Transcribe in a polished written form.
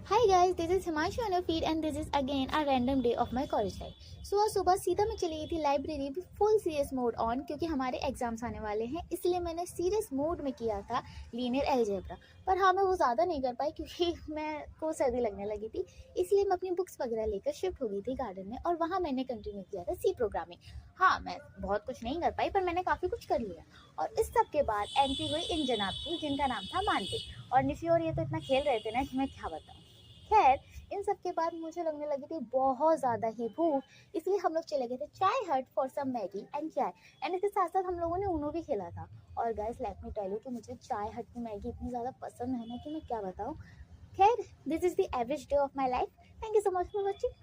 Hi guys, this is Himanshu on your feed and this is again a random day of my college life. सुबह सुबह सीधा मैं चली गई थी लाइब्रेरी भी फुल सीरियस मोड ऑन, क्योंकि हमारे एग्जाम्स आने वाले हैं। इसलिए मैंने सीरियस मोड में किया था लीनियर अलजेब्रा। पर हाँ, मैं वो ज़्यादा नहीं कर पाई क्योंकि मैं को सर्दी लगने लगी थी। इसलिए मैं अपनी बुक्स वगैरह लेकर शिफ्ट हो गई थी गार्डन में, और वहाँ मैंने कंटिन्यू किया था सी प्रोग्रामिंग। हाँ, मैं बहुत कुछ नहीं कर पाई, पर मैंने काफ़ी कुछ कर लिया। और इस सब के बाद एंट्री हुई इन जनाब की, जिनका नाम था मानते। और निशी और ये तो इतना खेल रहे थे ना कि मैं क्या बताऊँ। खैर, इन सब के बाद मुझे लगने लगी थी बहुत ज़्यादा ही भूख। इसलिए हम लोग चले गए थे चाय हट फॉर सम मैगी एंड चाय। एंड इसके साथ साथ हम लोगों ने ऊनो भी खेला था। और guys, let me tell you कि मुझे चाय हट की मैगी इतनी ज़्यादा पसंद है ना कि मैं क्या बताऊँ। खैर, this is the average day of my life. Thank you so much for watching.